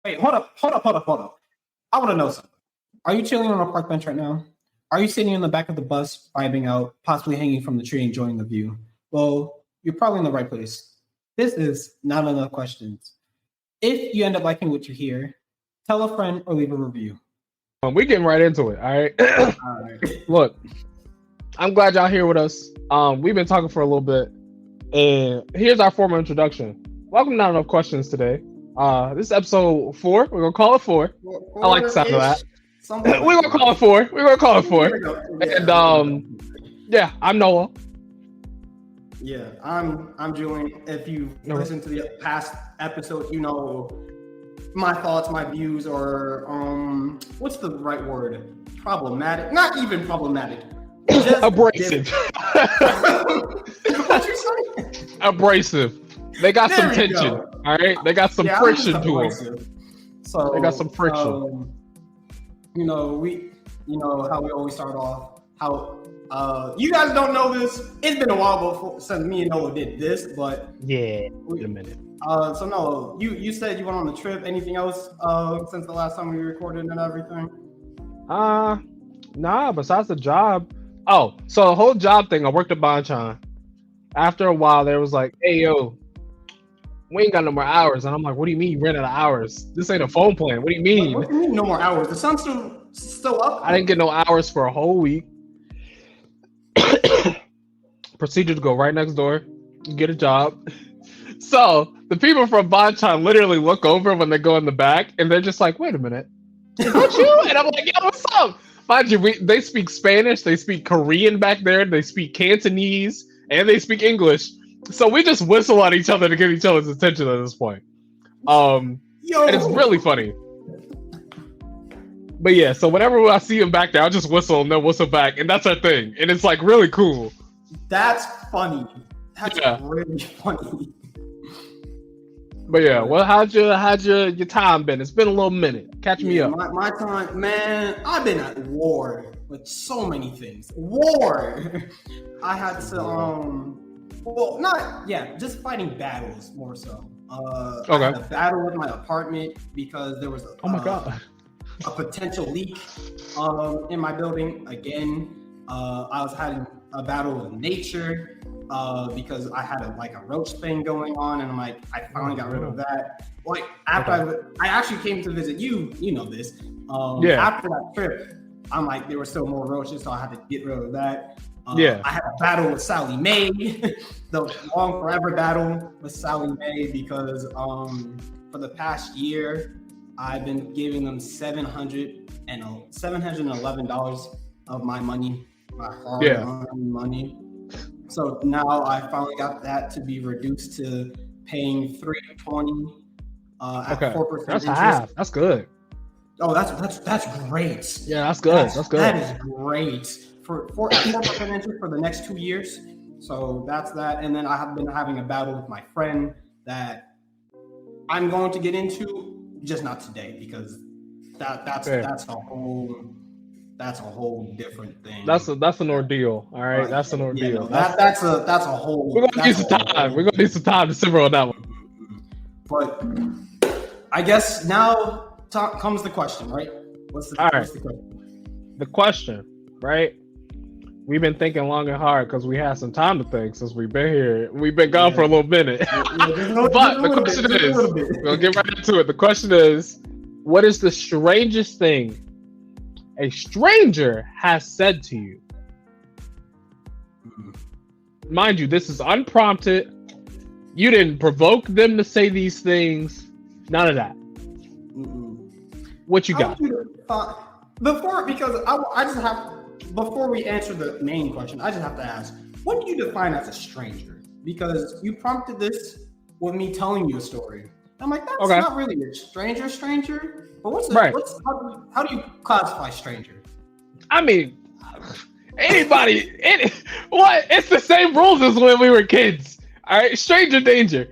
Wait, hold up. I want to know something. Are you chilling on a park bench right now? Are you sitting in the back of the bus, vibing out, possibly hanging from the tree, enjoying the view? Well, you're probably in the right place. This is not enough questions. If you end up liking what you hear, tell a friend or leave a review. We getting right into it. All right. All right. Look, I'm glad y'all here with us. We've been talking for a little bit, and here's our formal introduction. Welcome to Not Enough Questions today. This is episode 4. We're gonna call it 4. I like the sound of that. We're gonna call it 4. And yeah, I'm Noah. Yeah, I'm Julian. If you listened to the past episodes, you know my thoughts, my views are what's the right word? Problematic. Not even problematic. Just abrasive. What you say? Abrasive. They got some tension. All right, they got some friction to them. So they got some friction. You know how we always start off. How you guys don't know this. It's been a while since me and Noah did this, but wait a minute. So no, you said you went on a trip. Anything else since the last time we recorded and everything? Nah. Besides the job. Oh, so the whole job thing. I worked at Banchan. After a while, there was like, "Hey, yo, we ain't got no more hours." And I'm like, "What do you mean you ran out of hours? This ain't a phone plan. What do you mean? What do you mean no more hours? The sun's still up." I didn't get no hours for a whole week. Procedure to go right next door, get a job. So the people from Banchan literally look over when they go in the back, and they're just like, "Wait a minute, is that you?" And I'm like, "Yo, what's up?" Mind you, they speak Spanish, they speak Korean back there, they speak Cantonese, and they speak English. So we just whistle at each other to get each other's attention at this point. And it's really funny. But yeah, so whenever I see him back there, I'll just whistle and they'll whistle back, and that's our thing. And it's like really cool. That's funny. That's really funny. But yeah, well, how'd your time been? It's been a little minute. Catch me up. My time, man, I've been at war with so many things. War. I had to just fighting battles more so. I had a battle with my apartment because there was a potential leak in my building. Again, I was having a battle with nature because I had a roach thing going on, and I finally got rid of that. Like after I actually came to visit you, you know this. After that trip, I'm like there were still more roaches, so I had to get rid of that. I had a battle with Sally Mae, the long forever battle with Sally Mae because for the past year I've been giving them $711 of my money, my hard-earned money. So now I finally got that to be reduced to paying $320 at 4% That's interest. half. That's good. Oh, that's great. Yeah, that's good. That's good. That is great for 4% interest for the next 2 years. So that's that. And then I have been having a battle with my friend that I'm going to get into, just not today because that's a whole different thing. That's an ordeal. All right, that's an ordeal. That's a whole. We're gonna need some time. We're gonna need some time to simmer on that one. But I guess now comes the question, right? What's the question? The question, right? We've been thinking long and hard because we had some time to think since we've been here. We've been gone for a little minute. But the question is, we're gonna get right into it. The question is, what is the strangest thing a stranger has said to you? Mind you, this is unprompted. You didn't provoke them to say these things. None of that. What you got? Before we answer the main question, I just have to ask, what do you define as a stranger? Because you prompted this with me telling you a story. I'm like, that's not really a stranger. But how do you classify stranger? I mean, it's the same rules as when we were kids. All right, stranger danger.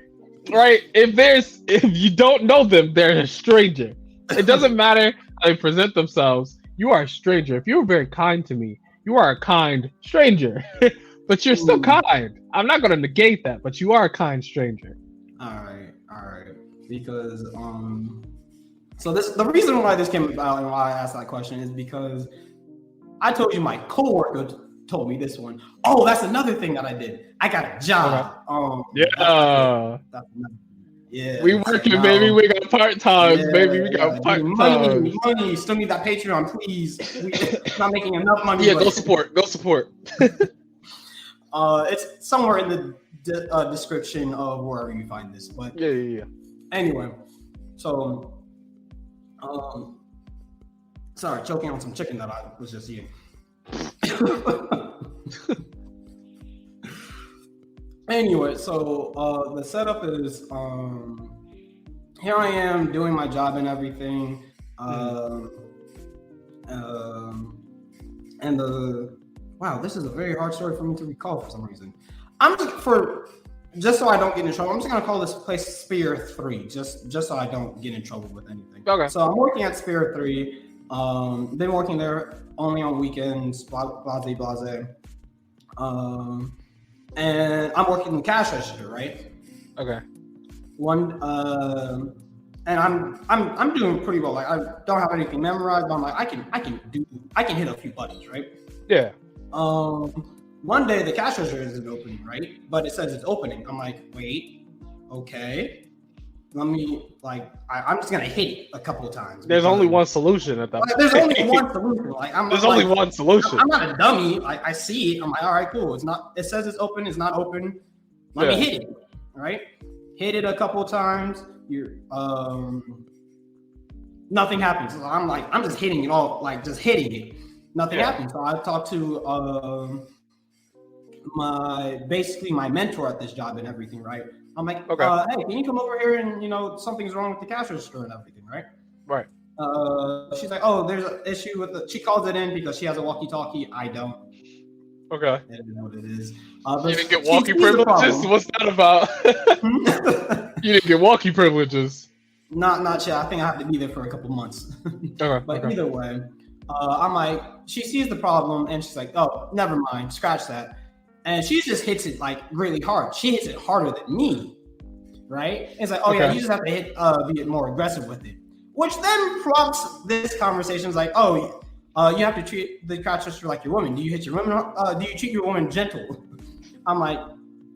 Right? If you don't know them, they're a stranger. It doesn't matter how they present themselves. You are a stranger. If you were very kind to me, you are a kind stranger. But you're still kind. I'm not going to negate that, but you are a kind stranger. All right. Because So the reason why this came about and why I asked that question is because I told you my coworker told me this one. Oh, that's another thing that I did. I got a job. Yeah. We working, baby. We got part-times, baby. We got part-times. Money. Still need that Patreon, please. We're not making enough money. Yeah, go support. It's somewhere in the description of wherever you find this. But yeah. Anyway, so sorry, choking on some chicken that I was just eating. Anyway, so the setup is here I am doing my job and everything, and wow, this is a very hard story for me to recall for some reason. Just so I don't get in trouble, I'm just gonna call this place Spear 3, just so I don't get in trouble with anything. Okay. So I'm working at Spear 3. Been working there only on weekends, blase. And I'm working in cash register, right? Okay. And I'm doing pretty well. Like I don't have anything memorized, but I'm like I can hit a few buttons, right? Yeah. One day the cash register isn't opening, right? But it says it's opening. I'm like, wait, okay. Let me I'm just gonna hit it a couple of times. There's only one solution at that point. There's only one solution. There's only one solution. I'm not a dummy. I see it. I'm like, all right, cool. It says it's open. It's not open. Let me hit it. All right. Hit it a couple of times. Nothing happens. So I'm just hitting it all, just hitting it. Nothing happens. So I talked to my mentor at this job and everything, right? I'm like, okay. Hey, can you come over here and something's wrong with the cash register and everything, right? Right. She's like, oh, there's an issue with she calls it in because she has a walkie-talkie. I don't. Okay. I don't know what it is. You didn't get walkie privileges? What's that about? You didn't get walkie privileges. Not yet. I think I have to be there for a couple months. Okay. But either way, I'm like, she sees the problem and she's like, oh, never mind, scratch that. And she just hits it really hard. She hits it harder than me, right? It's like, oh yeah, you just have to be more aggressive with it. Which then prompts this conversation. It's like, oh, you have to treat the cash register like your woman. Do you hit your woman? Do you treat your woman gentle? I'm like,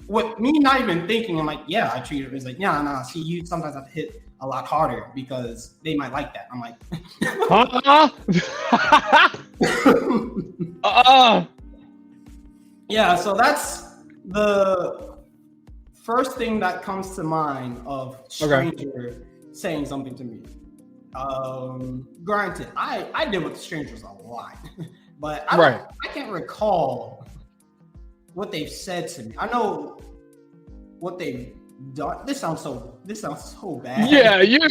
with me not even thinking, I'm like, yeah, I treat her. It's like, yeah, nah, see, you sometimes have to hit a lot harder because they might like that. I'm like, Yeah, so that's the first thing that comes to mind of stranger saying something to me. Granted, I deal with strangers a lot, but I can't recall what they've said to me. I know what they've done. This sounds so bad. Yeah, you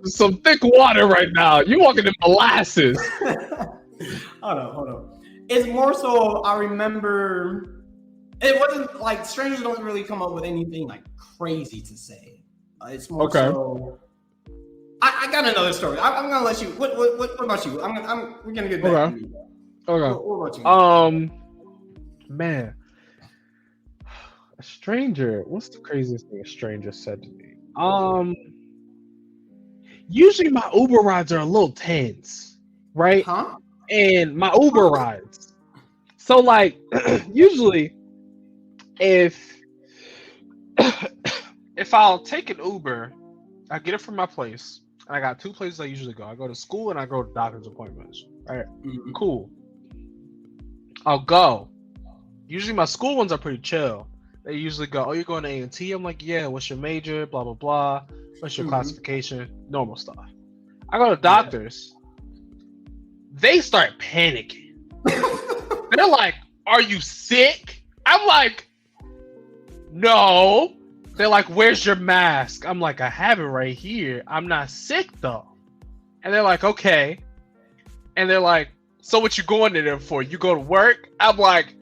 some thick water right now. You walking in molasses. Hold on. It's more so I remember it wasn't like strangers don't really come up with anything crazy to say. It's more so. I got another story. I'm gonna let you. What about you? We're gonna get back to you. Okay. What about you? Man, a stranger. What's the craziest thing a stranger said to me? Usually my Uber rides are a little tense, right? Huh? And my Uber rides. So usually if I'll take an Uber, I get it from my place. I got two places I usually go. I go to school and I go to doctor's appointments. All right. Mm-hmm. Cool. I'll go. Usually my school ones are pretty chill. They usually go, oh, you're going to A&T? I'm like, yeah, what's your major? Blah, blah, blah. What's your classification? Normal stuff. I go to doctors. They start panicking. They're like, are you sick? I'm like, no. They're like, where's your mask? I'm like, I have it right here. I'm not sick though. And they're like, okay. And they're like, so what you going there for? You go to work? I'm like,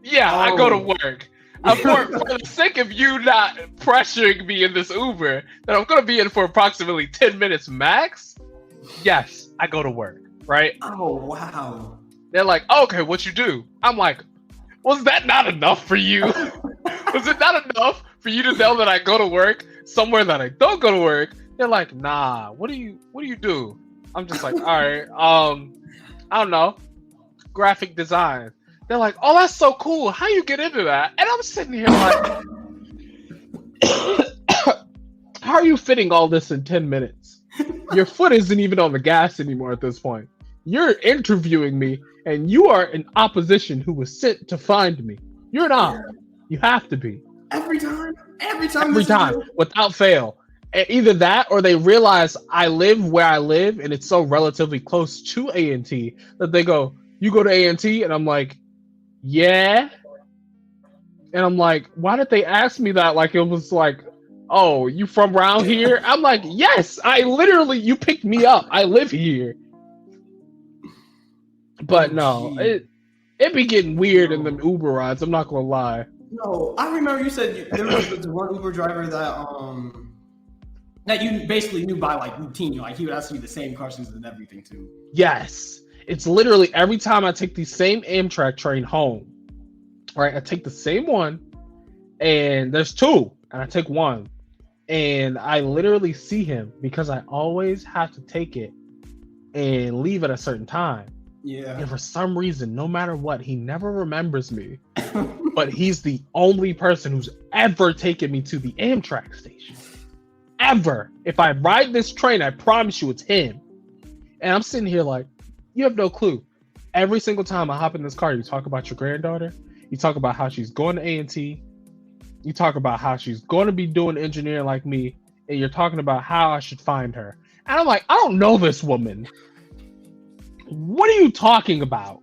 yeah, I go to work. For the sake of you not pressuring me in this Uber that I'm going to be in for approximately 10 minutes max, yes, I go to work, right? Oh, wow. They're like, okay, what you do? I'm like, was that not enough for you? Was it not enough for you to know that I go to work somewhere that I don't go to work? They're like, nah, what do you do? I'm just like, all right, I don't know, graphic design. They're like, oh, that's so cool. How you get into that? And I'm sitting here like, how are you fitting all this in 10 minutes? Your foot isn't even on the gas anymore at this point. You're interviewing me, and you are an opposition who was sent to find me. You're not. Yeah. You have to be. Every time, without fail. And either that, or they realize I live where I live, and it's so relatively close to A&T that they go, you go to A&T? And I'm like, yeah. And I'm like, why did they ask me that? Like, it was like, oh, you from around here? I'm like, yes, you picked me up. I live here. But no, it be getting weird in them Uber rides. I'm not going to lie. No, I remember you said there was one Uber driver that you basically knew by like routine. Like he would ask you the same questions and everything too. Yes. It's literally every time I take the same Amtrak train home, right? I take the same one, and there's two, and I take one, and I literally see him because I always have to take it and leave at a certain time. Yeah. And for some reason, no matter what, he never remembers me. But he's the only person who's ever taken me to the Amtrak station. Ever. If I ride this train, I promise you it's him. And I'm sitting here like, you have no clue. Every single time I hop in this car, you talk about your granddaughter. You talk about how she's going to A&T. You talk about how she's going to be doing engineering like me. And you're talking about how I should find her. And I'm like, I don't know this woman. What are you talking about?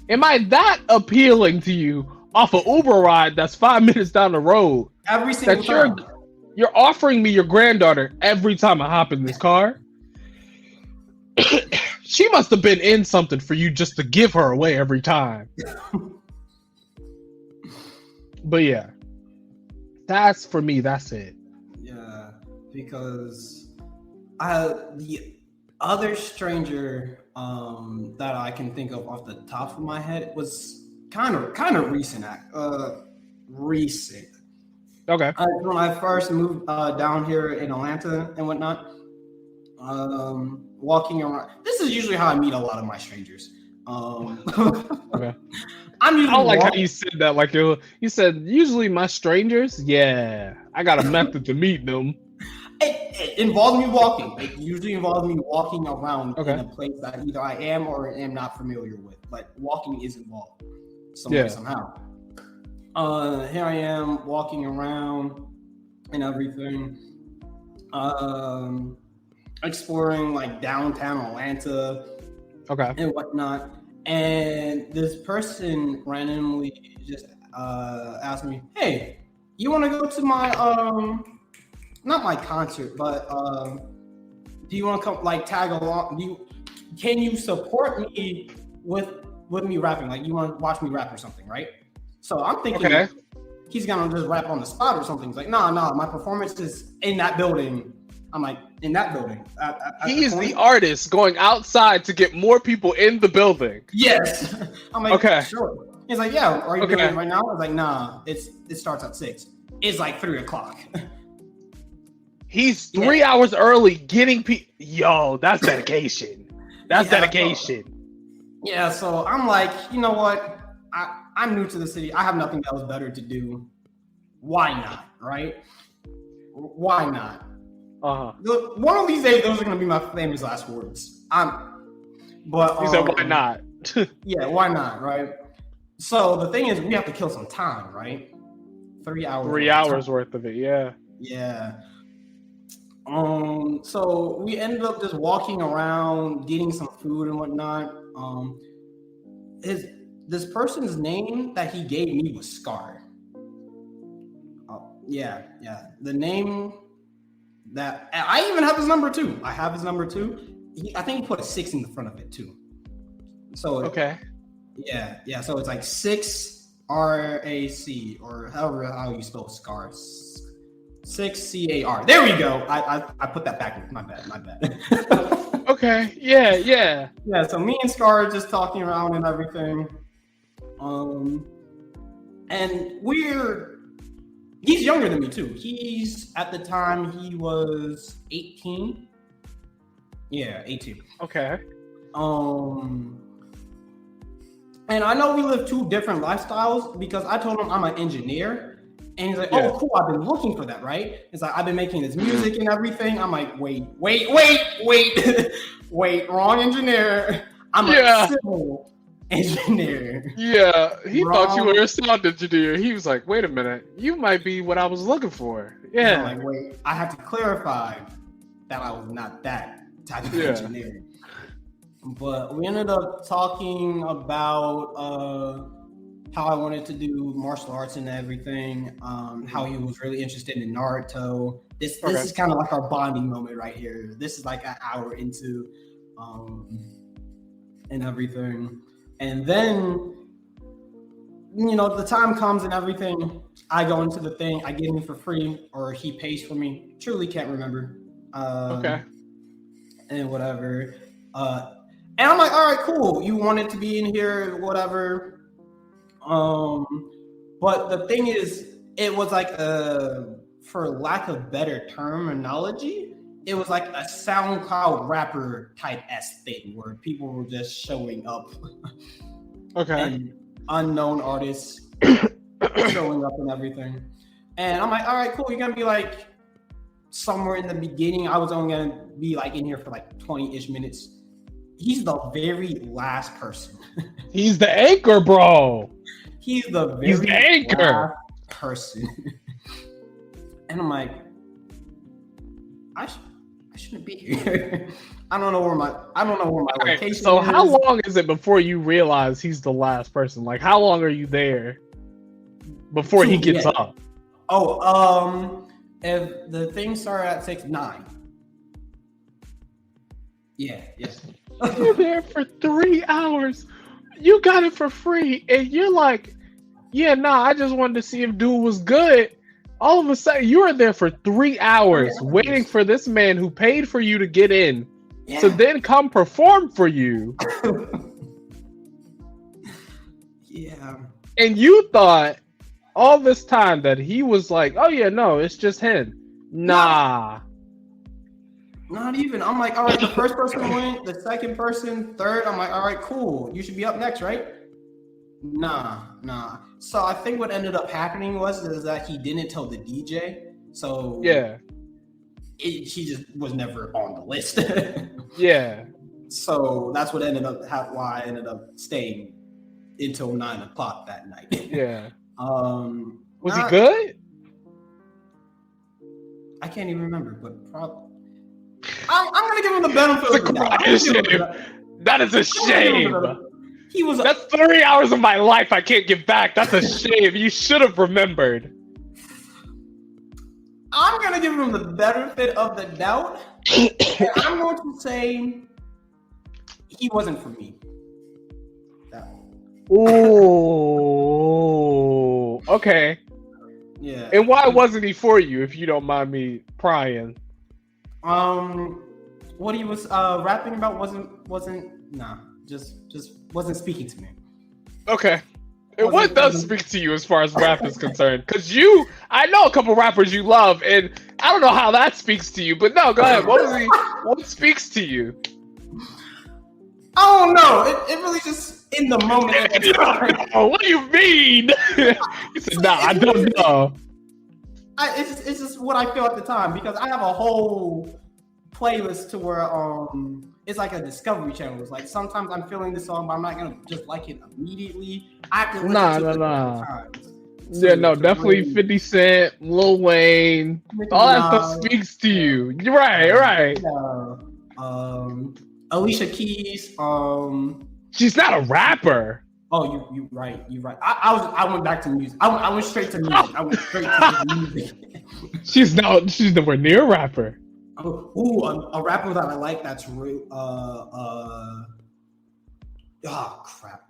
Am I that appealing to you off an Uber ride that's 5 minutes down the road? Every single time. You're offering me your granddaughter every time I hop in this car? She must have been in something for you just to give her away every time. But yeah. That's for me, that's it. Yeah, because the other stranger that I can think of off the top of my head was kind of recent. Recent. Okay. When I first moved down here in Atlanta and whatnot, walking around. This is usually how I meet a lot of my strangers. Okay. I don't like how you said that. Like you said, usually my strangers. Yeah, I got a method to meet them. It involves me walking. It usually involves me walking around in a place that either I am or am not familiar with. But walking is involved somehow. Here I am walking around and everything, exploring like downtown Atlanta, and whatnot. And this person randomly just asked me, "Hey, you want to go to my not my concert, but do you want to come like tag along? Can you support me with me rapping? Like you want to watch me rap or something, right?" So I'm thinking he's gonna just rap on the spot or something. He's like, no, my performance is in that building. I'm like, in that building. He is the artist going outside to get more people in the building. Yes. I'm like, sure. He's like, yeah, are you doing it right now? I was like, nah, it starts at 6. It's like 3:00. He's 3 hours early getting people. Yo, that's dedication. That's dedication. So I'm like, you know what? I'm new to the city. I have nothing else better to do. Why not? Right? Why not? One of these days, those are going to be my famous last words. You said why not? Yeah, why not? Right? So the thing is, we have to kill some time, right? 3 hours. 3 hours worth of it. Yeah. Yeah. So we ended up just walking around, getting some food and whatnot. This person's name that he gave me was Scar. Yeah. The name that I even have his number too. I have his number too. I think he put a 6 in the front of it too. So yeah. So it's like 6 RAC or how you spell Scar. 6 CAR. There we go. I put that back. My bad. Okay. Yeah. Yeah. So me and Scar are just talking around and everything. And He's younger than me too. He's at the time he was 18. Yeah, 18. Okay. And I know we live two different lifestyles because I told him I'm an engineer. And he's like, oh, cool, I've been looking for that, right? It's like, I've been making this music and everything. I'm like, wait, wrong engineer. I'm a civil engineer. Yeah, he thought you were a sound engineer. He was like, wait a minute, you might be what I was looking for. Yeah. I'm like, wait, I have to clarify that I was not that type of engineer. But we ended up talking about how I wanted to do martial arts and everything, how he was really interested in Naruto. This is kind of like our bonding moment right here. This is like an hour into and everything. And then, the time comes and everything. I go into the thing. I get in for free or he pays for me. Truly can't remember. And whatever. And I'm like, all right, cool. You wanted to be in here, whatever. But the thing is, it was like for lack of better terminology, it was like a SoundCloud rapper type thing where people were just showing up. And unknown artists showing up and everything. And I'm like, all right, cool. You're gonna be like somewhere in the beginning. I was only gonna be like in here for like 20-ish minutes. He's the very last person. He's the anchor, bro. He's the very anchor person. And I'm like, I shouldn't be here. I don't know where my location is. So how long is it before you realize he's the last person? Like, how long are you there before he gets up? If the thing started at 6-9. Yeah. You're there for 3 hours. You got it for free, and you're like, I just wanted to see if dude was good. All of a sudden, you were there for 3 hours waiting for this man who paid for you to get in to then come perform for you. And you thought all this time that he was like, oh yeah, no, it's just him. Nah. Not even. I'm like, all right, the first person went, the second person, third. I'm like, all right, cool. You should be up next, right? Nah. So I think what ended up happening is that he didn't tell the DJ. So he just was never on the list. So that's what ended up why I ended up staying until 9 o'clock that night. Was he good? I can't even remember, but probably. I'm gonna give him the benefit of the doubt. That is a shame. That's 3 hours of my life I can't get back. That's a shame. You should have remembered. I'm gonna give him the benefit of the doubt. And I'm going to say he wasn't for me. Ooh. Okay. Yeah. And why wasn't he for you, if you don't mind me prying? What he was rapping about wasn't just wasn't speaking to me. Okay. And what does speak to you as far as rap is concerned? Because I know a couple rappers you love, and I don't know how that speaks to you, but no, go ahead. What speaks to you? I don't know. It really just in the moment. What do you mean? He said, nah, I don't know. It's just what I feel at the time, because I have a whole playlist to where it's like a discovery channel. It's like sometimes I'm feeling this song, but I'm not gonna just like it immediately. I have to listen to it times. Definitely 50 Cent, Lil Wayne, all that stuff speaks to you. You're right. Alicia Keys. She's not a rapper. Oh, you right. I went back to music. I went straight to music. I went straight to music. She's nowhere near a rapper. A rapper that I like that's real.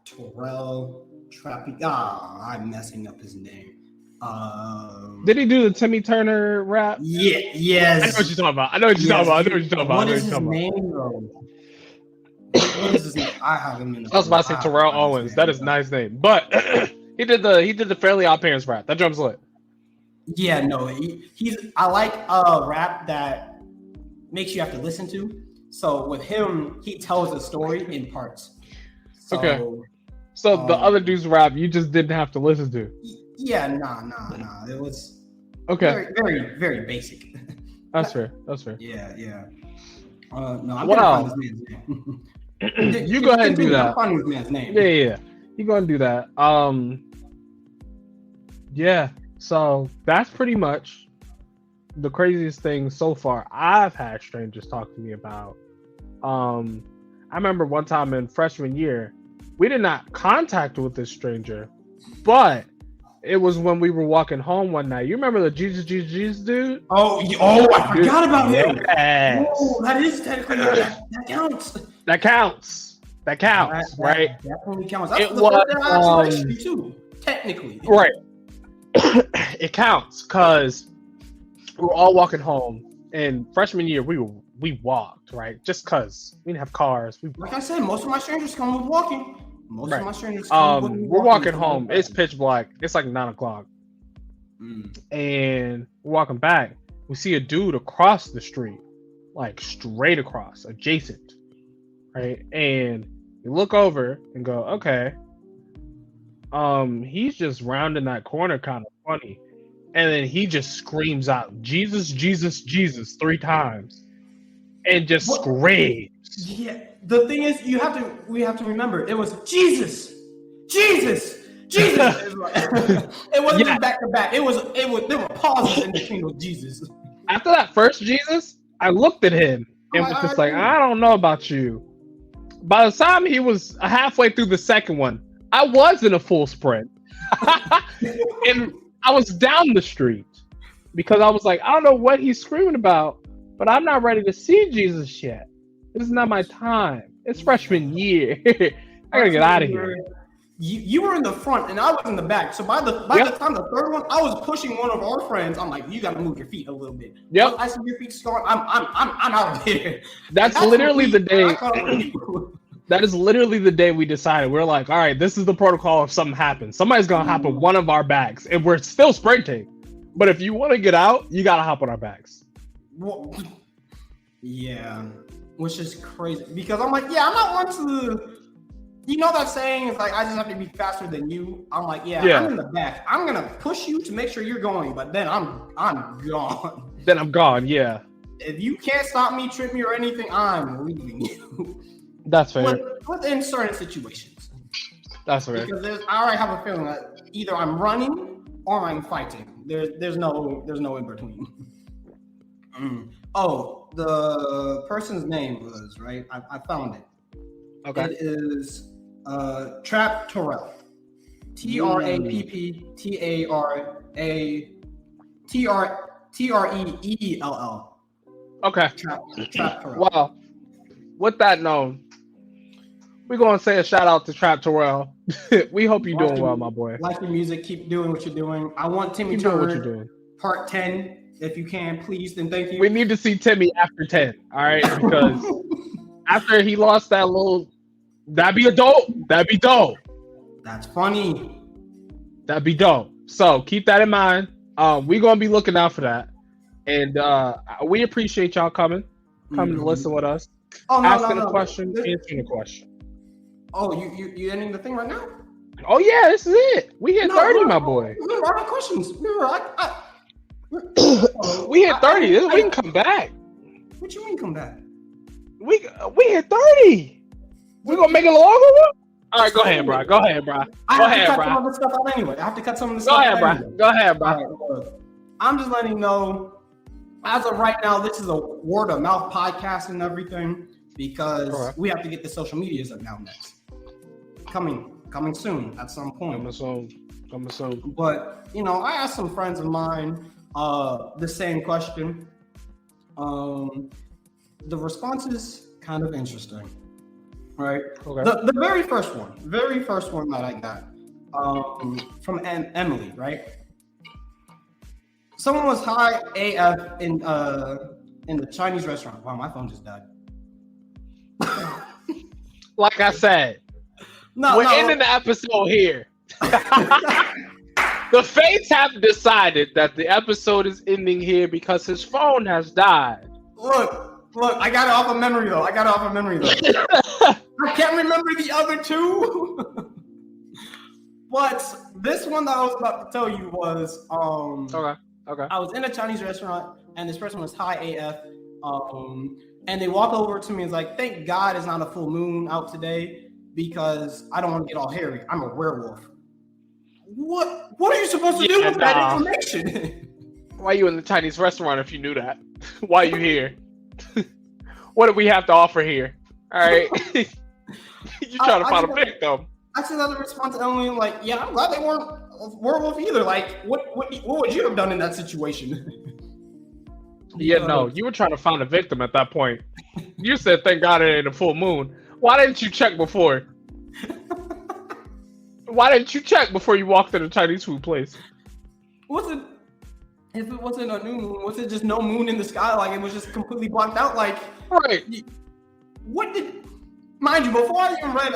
Terrell Trappy. I'm messing up his name. Did he do the Timmy Turner rap? Yes. I know what you're talking about. What is his name, though? What is his name? I have him in. I was about to say Terrell Owens. That is a nice name, but he did the Fairly Odd Parents rap. That drum's lit. Yeah, no, he's. I like rap that makes you have to listen to. So with him, he tells a story in parts. So, okay. So the other dude's rap, you just didn't have to listen to. Yeah, nah. It was okay. very, very basic. That's fair. Yeah. No, I'm gonna find this man's name. You go ahead and do that. I'm finding this man's name. Yeah. You go and do that. Yeah. So that's pretty much the craziest thing so far I've had strangers talk to me about. I remember one time in freshman year, we did not contact with this stranger, but it was when we were walking home one night. You remember the Jesus dude? Oh, I forgot about him. Yes. Oh, that is technically that counts. That counts, right? That definitely counts. That's It the was, first that I actually too, technically. Right. It counts because we were all walking home, and freshman year we walked, right? Just because we didn't have cars. Like I said, most of my strangers come with walking. Most right. of my strangers come with we're walking home. It's pitch black. It's like 9:00, and we're walking back. We see a dude across the street, like straight across, adjacent, right? And we look over and go, okay. He's just rounding that corner, kind of funny, and then he just screams out, "Jesus, Jesus, Jesus," 3 times, and just screams. Yeah, the thing is, we have to remember, it was Jesus. It wasn't just back to back. It was. There were pauses in between with Jesus. After that first Jesus, I looked at him and was just like, I don't know about you. By the time he was halfway through the second one, I was in a full sprint. And I was down the street because I was like, I don't know what he's screaming about, but I'm not ready to see Jesus yet. This is not my time. It's freshman year. I gotta get out of here. You were in the front and I was in the back. So by the time the third one, I was pushing one of our friends. I'm like, you gotta move your feet a little bit. Yep. I see your feet scarred. I'm out of here. That's literally the day. That is literally the day we decided. We're like, all right, this is the protocol if something happens. Somebody's gonna hop on one of our backs, and we're still sprinting. But if you want to get out, you gotta hop on our backs. Well, yeah, which is crazy because I'm like, yeah, I'm not one to. You know that saying? It's like I just have to be faster than you. I'm like, yeah. I'm in the back. I'm gonna push you to make sure you're going, but then I'm gone. Then I'm gone. Yeah. If you can't stop me, trip me, or anything, I'm leaving you. That's fair. Within certain situations. That's fair. Because I already have a feeling that either I'm running or I'm fighting. There's no in between. Oh, the person's name was right. I found it. Okay. It is Trap Terrell. TRAPPTREELL. Okay. Trap Terrell. Wow. With that known, we're gonna say a shout out to Trap Terrell. We hope you're doing well, my boy. Like your music, keep doing what you're doing. I want Timmy Turner part 10. If you can, please, then thank you. We need to see Timmy after 10, all right? Because after he lost that little, that'd be dope. That's funny. That'd be dope. So keep that in mind. We're gonna be looking out for that, and we appreciate y'all coming to listen with us, asking a question, answering a question. Oh, you ending the thing right now? Oh yeah, this is it. We hit 30, my boy. Remember, I have questions. We hit 30. We can come back. What you mean come back? We hit 30. We gonna make it a longer one? All right, go ahead, bro. I have to cut some of the stuff out anyway. Go ahead, bro. Right, I'm just letting you know, as of right now, this is a word of mouth podcast and everything because we have to get the social medias up now next. Coming soon at some point. Coming soon. But I asked some friends of mine the same question. The response is kind of interesting, right? Okay. The very first one that I got from Emily, right? Someone was high AF in the Chinese restaurant. Wow, my phone just died. Like I said, we're ending the episode here. The fates have decided that the episode is ending here because his phone has died. Look, I got it off of memory though. I can't remember the other two. But this one that I was about to tell you was Okay. I was in a Chinese restaurant and this person was high AF. And they walked over to me and was like, thank God it's not a full moon out today because I don't want to get all hairy. I'm a werewolf. What are you supposed to do with that information? Why are you in the Chinese restaurant if you knew that? Why are you here? What do we have to offer here? All right. You trying to find a victim. I said that response to Emily, like, yeah, I'm glad they weren't a werewolf either. Like, what would you have done in that situation? Yeah, no, you were trying to find a victim at that point. You said, thank God it ain't a full moon. Why didn't you check before? Why didn't you check before you walked in a Chinese food place? If it wasn't a new moon, was it just no moon in the sky? Like, it was just completely blocked out? Like, right. Mind you, before I even read,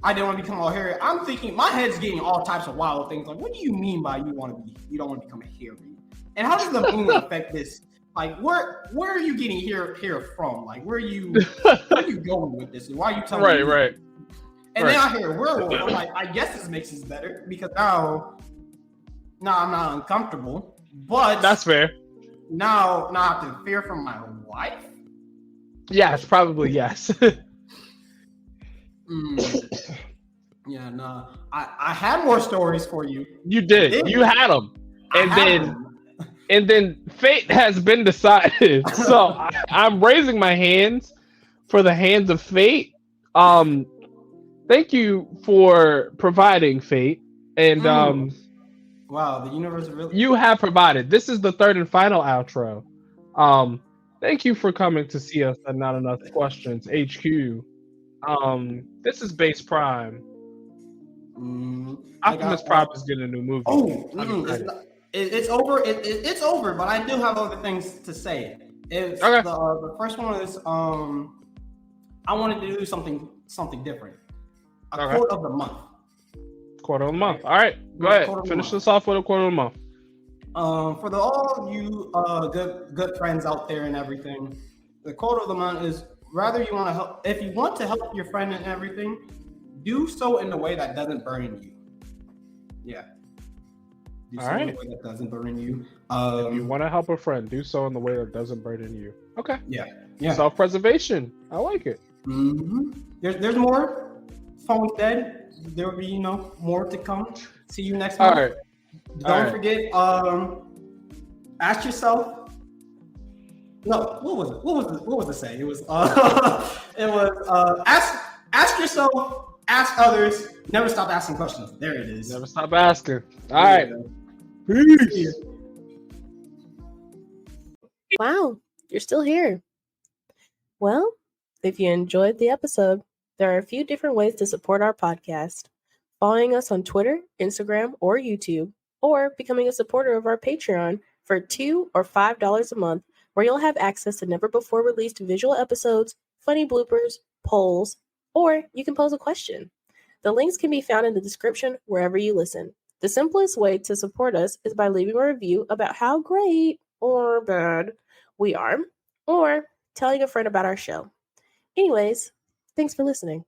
I didn't want to become all hairy. I'm thinking, my head's getting all types of wild things. Like, what do you mean by you don't want to become hairy? And how does the moon affect this? Like, where are you getting hair from? Like, where are you going with this? Why are you telling me? Right. And then I hear werewolf. I'm like, I guess this makes this better because now I'm not uncomfortable. But that's fair. Now I have to fear from my wife. Yes, probably yes. Yeah, no. I had more stories for you. You did. You had them, and then fate has been decided. So I'm raising my hands for the hands of fate. Thank you for providing, fate, and wow, the universe really. You have provided. This is the third and final outro. Thank you for coming to see us at Not Enough Questions HQ. This is Base Prime. Optimus Prime is getting a new movie. It's over. It's over. But I do have other things to say. Okay. The first one is I wanted to do something different. Quote of the month. Quote of the month. All right, go ahead. Finish this off with a quote of the month. For all you good friends out there and everything, the quote of the month is: rather you want to help. If you want to help your friend and everything, do so in a way that doesn't burden you. Yeah. Do so in a way that doesn't burden you. If you want to help a friend, do so in the way that doesn't burden you. Okay. Yeah. Self-preservation. I like it. Mm-hmm. There's more. Phone's dead. There will be more to come. See you next month. All right. Don't forget. Ask yourself. No, what was the saying? It was ask yourself, ask others, never stop asking questions. There it is. Never stop asking. All right. Peace. Wow, you're still here. Well, if you enjoyed the episode, there are a few different ways to support our podcast. Following us on Twitter, Instagram, or YouTube, or becoming a supporter of our Patreon for $2 or $5 a month, where you'll have access to never-before-released visual episodes, funny bloopers, polls, or you can pose a question. The links can be found in the description wherever you listen. The simplest way to support us is by leaving a review about how great or bad we are, or telling a friend about our show. Anyways, thanks for listening.